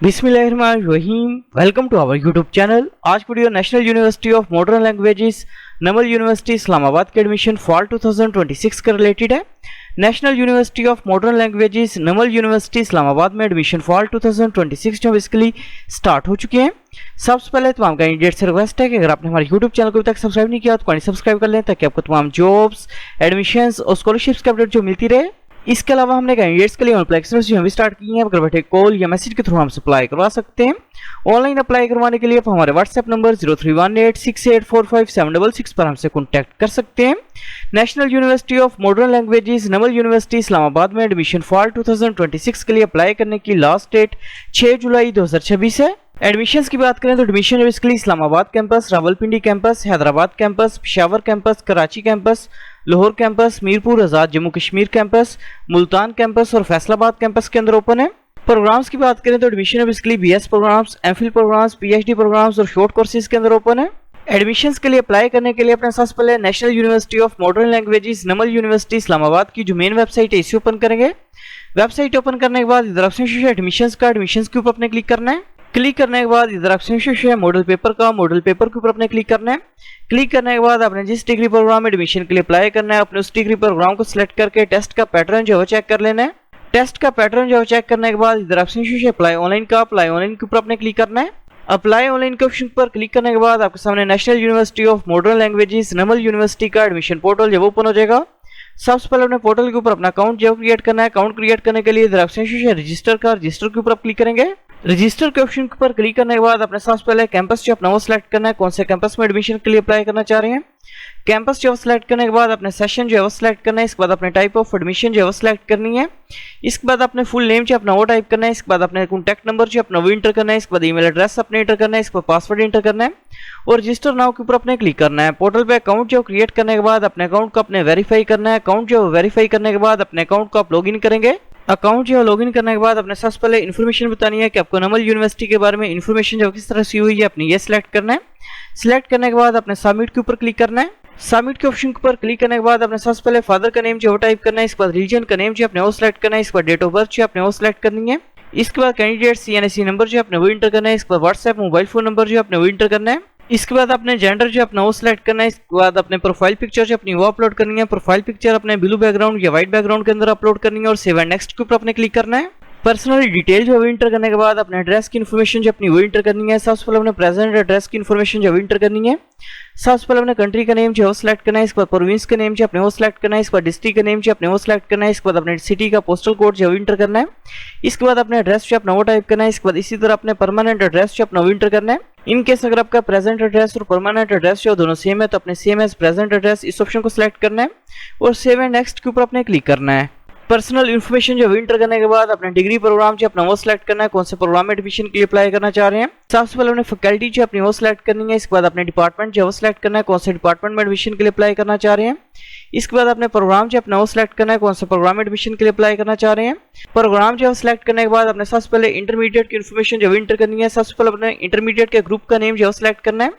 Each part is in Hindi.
बिस्मिल्लाहिर्रहमानिर्रहीम। Welcome to our YouTube channel. आज video national university of modern languages NUML university Islamabad के एडमिशन फॉल 2026 का रिलेटेड है। National university of modern languages NUML university Islamabad में एडमिशन फॉल 2026 जो बेसिकली स्टार्ट हो चुके हैं। सबसे पहले तमाम कैंडिडेट से रिक्वेस्ट है कि अगर आपने हमारे यूट्यूब चैनल को अभी तक सब्सक्राइब नहीं किया तो सब्सक्राइब कर लें ताकि आपको तमाम जॉब्स, एडमिशंस और स्कॉलरशिप्स की अपडेट जो मिलती रहे। इसके अलावा हमने कैंडिडेट्स के लिए अप्लाई भी स्टार्ट की हैं। अगर बैठे कॉल या मैसेज के थ्रू हमसे अप्लाई करवा सकते हैं। ऑनलाइन अप्लाई करवाने के लिए आप हमारे व्हाट्सएप नंबर 0318684576 पर हमसे कॉन्टैक्ट कर सकते हैं। National university of modern languages NUML university Islamabad में एडमिशन फॉल 2026 के लिए अप्लाई करने की लास्ट डेट 6 जुलाई 2026 है। एडमिशंस की बात करें तो admission basically Islamabad campus, Rawalpindi campus, Hyderabad campus, Peshawar campus, Karachi campus, Lahore campus, Mirpur Azad Jammu Kashmir campus, Multan campus और फैसलाबाद कैंपस के अंदर ओपन है। प्रोग्राम्स की बात करें तो admission basically BS programs, MPhil programs, PhD programs और शॉर्ट कोर्सेज के अंदर ओपन है। एडमिशंस के लिए अप्लाई करने के लिए अपने सबसे पहले national university of modern languages NUML university Islamabad की जो मेन वेबसाइट है इसे ओपन करेंगे। वेबसाइट ओपन करने के बाद इधर ऑप्शन है एडमिशंस का, एडमिशंस के ऊपर अपने क्लिक करना है। क्लिक करने के बाद इधर ऑप्शन है मॉडल पेपर का, मॉडल पेपर के ऊपर अपने क्लिक करना है। क्लिक करने के बाद आपने जिस डिग्री प्रोग्राम में एडमिशन के लिए अप्लाई करना है अपने उस डिग्री प्रोग्राम को सिलेक्ट करके टेस्ट का पैटर्न जो है चेक कर लेना है। टेस्ट का पैटर्न जो है चेक करने के बाद इधर ऑप्शन है अप्लाई ऑनलाइन का, अप्लाई ऑनलाइन के ऊपर अपने क्लिक करना है। अप्लाई ऑनलाइन के ऑप्शन पर क्लिक करने के बाद आपके सामने National university of modern languages NUML University का एडमिशन पोर्टल जब ओपन हो जाएगा। सबसे पहले अपने पोर्टल के ऊपर अपना अकाउंट जो क्रिएट करना है। अकाउंट क्रिएट करने के लिए इधर ऑप्शन है रजिस्टर का, रजिस्टर के ऊपर क्लिक करेंगे। रजिस्टर के ऑप्शन के ऊपर क्लिक करने के बाद अपने सबसे पहले कैंपस जो अपना वो सिलेक्ट करना है, कौन से कैंपस में एडमिशन के लिए अप्लाई करना चाह रहे हैं। कैंपस जो सिलेक्ट करने के बाद अपने सेशन जो है वो सिलेक्ट करना है। इसके बाद अपने टाइप ऑफ एडमिशन जो है वो सिलेक्ट करनी है। इसके बाद अपने फुल नेम जो अपना वो टाइप करना है। इसके बाद अपने कॉन्टैक्ट नंबर जो अपना वो इंटर करना है। इसके बाद ईमेल एड्रेस अपने इंटर करना है। इसके बाद पासवर्ड इंटर करना है और रजिस्टर नाउ के ऊपर अपने क्लिक करना है। पोर्टल पे अकाउंट जो क्रिएट करने के बाद अपने अकाउंट को अपने वेरीफाई करना है। अकाउंट जो वेरीफाई करने के बाद अपने अकाउंट को आप लॉगिन करेंगे। अकाउंट जो लॉगिन करने के बाद अपने सबसे पहले इन्फॉर्मेशन बतानी है कि आपको नमल यूनिवर्सिटी के बारे में इन्फॉर्मेशन जो किस तरह से हुई है अपनी ये सिलेक्ट करना है। सिलेक्ट करने के बाद अपने सबमिट के ऊपर क्लिक करना है। सबमिट के ऑप्शन के ऊपर क्लिक करने के बाद अपने सबसे पहले फादर का नेम जो टाइप करना है। इसके बाद रीजन का नेम जो अपने वो सिलेक्ट करना है। इसके बाद डेट ऑफ बर्थ जो अपने वो सिलेक्ट करनी है। इसके बाद कैंडिडेट सीएनएससी नंबर जो अपने वो इंटर करना है। इसके बाद व्हाट्सएप मोबाइल फोन नंबर जो अपने वो इंटर करना है। इसके बाद अपने जेंडर जो अपना वो सिलेक्ट करना है। इसके बाद अपने प्रोफाइल पिक्चर जो अपनी वो अपलोड करनी है। प्रोफाइल पिक्चर अपने ब्लू बैकग्राउंड या व्हाइट बैकग्राउंड के अंदर अपलोड करनी है और सेव एंड नेक्स्ट के ऊपर अपने क्लिक करना है। पर्सनल डिटेल जो इंटर करने के बाद अपने एड्रेस की इन्फॉर्मेशन जो अपनी वो इंटर करनी है। सबसे पहले अपने प्रेजेंट एड्रेस की इन्फॉर्मेशन जो इंटर करनी है। सबसे पहले अपने कंट्री का नेम जो है सिलेक्ट करना है। इसके बाद प्रोविंस का नेम जो अपने वो सिलेक्ट करना है। इसके बाद डिस्ट्रिक्ट का नेम जो अपने वो सिलेक्ट करना है। इसके बाद अपने सिटी का पोस्टल कोड जो इंटर करना है। इसके बाद अपने एड्रेस जो अपना वो टाइप करना है। इसके बाद इसी तरह अपने परमानेंट एड्रेस जो अपना वो इंटर करना है। इन केस अगर आपका प्रेजेंट एड्रेस और परमानेंट एड्रेस जो दोनों सेम है तो अपने सेम एज प्रेजेंट एड्रेस इस ऑप्शन को सिलेक्ट करना है और सेव एंड नेक्स्ट के ऊपर अपने क्लिक करना है। पर्सनल इन्फॉर्मेशन जो इंटर करने के बाद अपने डिग्री प्रोग्राम जो अपना वो सिलेक्ट करना है, कौन से प्रोग्राम में एडमिशन के लिए अप्लाई करना चाह रहे हैं। सबसे पहले अपने फैकल्टी जो अपनी वो सिलेक्ट करनी है। इसके बाद अपने डिपार्टमेंट जो वो सिलेक्ट करना है, कौन से डिपार्टमेंट में एडमिशन के लिए अप्लाई करना चाह रहे हैं। इसके बाद अपने प्रोग्राम जो अपना वो सिलेक्ट करना है, कौन सा प्रोग्राम में एडमिशन के लिए अप्लाई करना चाह रहे हैं। प्रोग्राम जो सिलेक्ट करने के बाद अपने सबसे पहले इंटरमीडिएट की इन्फॉर्मेशन जो इंटर करनी है। सबसे पहले अपने इंटरमीडिएट के ग्रुप का नेम जो सिलेक्ट करना है।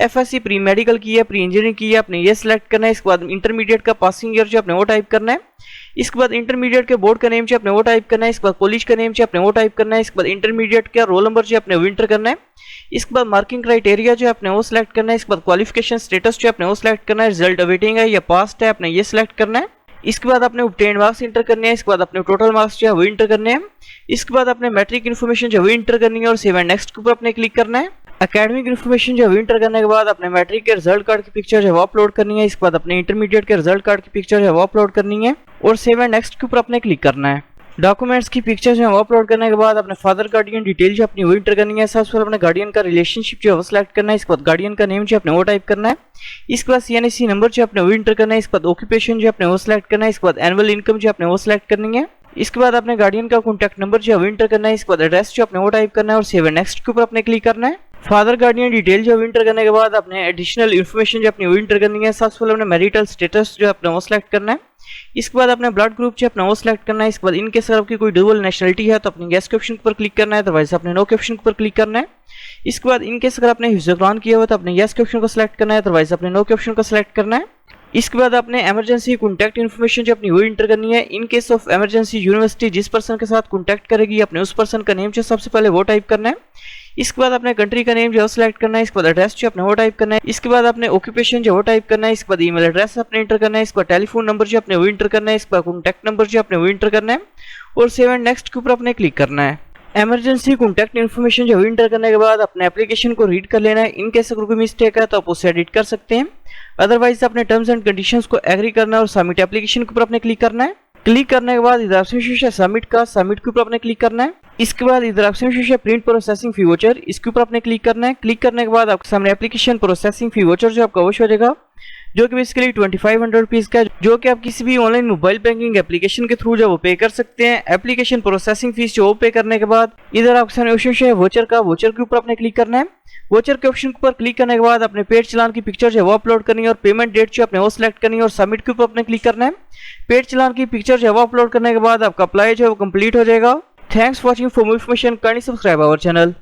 एफएससी प्री मेडिकल की है, प्री इंजीनियरिंग की है, अपने ये सिलेक्ट करना है। इसके बाद इंटरमीडिएट का पासिंग ईयर जो अपने वो टाइप करना है। इसके बाद इंटरमीडिएट के बोर्ड का नेम जो अपने वो टाइप करना है। इसके बाद कॉलेज का नेम जो अपने वो टाइप करना है। इसके बाद इंटरमीडिएट का रोल नंबर जो अपने वो इंटर करना है। इसके बाद मार्किंग क्राइटेरिया जो अपने वो सिलेक्ट करना है। इसके बाद क्वालिफिकेशन स्टेटस जो अपने वो सिलेक्ट करना है। रिजल्ट अवेटिंग है या पास्ट है अपने ये सिलेक्ट करना है। इसके बाद अपने ऑब्टेन्ड मार्क्स इंटर करने हैं। इसके बाद अपने टोटल मार्क्स जो है वो इंटर करने हैं। इसके बाद अपने मैट्रिक इन्फॉर्मेशन जो वो इंटर करनी है और सेव एंड नेक्स्ट के ऊपर अपने क्लिक करना है। एकेडमिक इन्फॉर्मेशन जो इंटर करने के बाद अपने मैट्रिक के रिजल्ट कार्ड की पिक्चर जो है अपलोड करनी है। इसके बाद अपने इंटरमीडिएट के रिजल्ट कार्ड की पिक्चर जो है अपलोड करनी है और सेव एंड नेक्स्ट के ऊपर अपने क्लिक करना है। डॉक्यूमेंट्स की पिक्चर जो है अपलोड करने के बाद अपने फादर गार्डियन डिटेल जो अपनी वो इंटर करनी है। सबसे पहले अपने गार्डियन का रिलेशनशिप जो है सिलेक्ट करना है। इसके बाद गार्डियन का नेम जो अपने वो टाइप करना है। इसके बाद सीएनएससी नंबर जो अपने वो इंटर करना है। इसके बाद ऑक्यूपेशन जो अपने वो सिलेक्ट करना है। इसके बाद एनुअल इनकम जो अपने वो सिलेक्ट करनी है। इसके बाद अपने गार्डियन का कॉन्टैक्ट नंबर जो है इंटर करना है। इसके बाद एड्रेस जो अपने वो टाइप करना है और सेव एंड नेक्स्ट के ऊपर अपने क्लिक करना है। फादर गार्डियन डिटेल जो इंटर करने के बाद अपने एडिशनल इन्फॉर्मेशन जो अपनी वो इंटर करनी है। सबसे पहले अपने मैरिटल स्टेटस जो अपना वो सिलेक्ट करना है। इसके बाद अपने ब्लड ग्रुप जो अपना वो सिलेक्ट करना है। इसके बाद इनके सर आपकी कोई डबल नेशनलिटी है तो अपने गैस के ऑप्शन पर क्लिक करना है, अदरवाइज अपने नो के ऑप्शन पर क्लिक करना है। इसके बाद इनके अगर आपने हिस्टोग्राम किया हुआ तो अपने यस के ऑप्शन को सिलेक्ट करना है, अदरवाइज अपने नो के ऑप्शन को सिलेक्ट करना है। इसके बाद आपने इमरजेंसी कॉन्टैक्ट इन्फॉर्मेशन जो अपनी वो इंटर करनी है। In case of emergency university जिस पर्सन के साथ कॉन्टैक्ट करेगी अपने उस पर्सन का नेम जो सबसे पहले वो टाइप करना है। इसके बाद अपने कंट्री का नेम जो सिलेक्ट करना है। इसके बाद एड्रेस जो अपने वो टाइप करना है। इसके बाद अपने ऑक्यूपेशन जो वो टाइप करना है। इसके बाद ईमेल एड्रेस अपने इंटर करना है। इसके बाद टेलीफोन नंबर जो अपने वो इंटर करना है। इसके बाद कॉन्टैक्ट नंबर जो अपने वो इंटर करना है और सेव एंड नेक्स्ट के ऊपर अपने क्लिक करना है। इमरजेंसी कॉन्टैक्ट इन्फॉर्मेशन जो इंटर करने के बाद अपने एप्लीकेशन को रीड कर लेना है। इन केस अगर कोई मिस्टेक है तो आप उसे एडिट कर सकते हैं, अदरवाइज अपने टर्म्स एंड कंडीशंस को एग्री करना है और सबमिट एप्लीकेशन के ऊपर अपने क्लिक करना है। क्लिक करने के बाद इधर ऑप्शन सबमिट के ऊपर अपने क्लिक करना है। इसके बाद इधर option print processing fee voucher, इसके ऊपर अपने क्लिक करना है। क्लिक करने के बाद आपके सामने एप्लीकेशन प्रोसेसिंग फी वोचर जो आपका वॉश हो जाएगा, जो कि बेसिकली 2500 रुपीज़ का है, जो कि आप किसी भी ऑनलाइन मोबाइल बैंकिंग एप्लीकेशन के थ्रू जो वो पे कर सकते हैं। एप्लीकेशन प्रोसेसिंग फीस जो वो पे करने के बाद इधर आपके सामने ऑप्शन है वोचर का, वोचर के ऊपर अपने क्लिक करना है। वोचर के ऑप्शन पर क्लिक करने के बाद अपने पेड चलान की पिक्चर जो है वो अपलोड करनी है और पेमेंट डेट जो अपने वो सिलेक्ट करनी है और सबमिट के ऊपर अपने क्लिक करना है। पेड चलान की पिक्चर जो है वो अपलोड करने के बाद आपका अप्लाई जो है वो कंप्लीट हो जाएगा। Thanks for watching. For more information kindly subscribe our channel.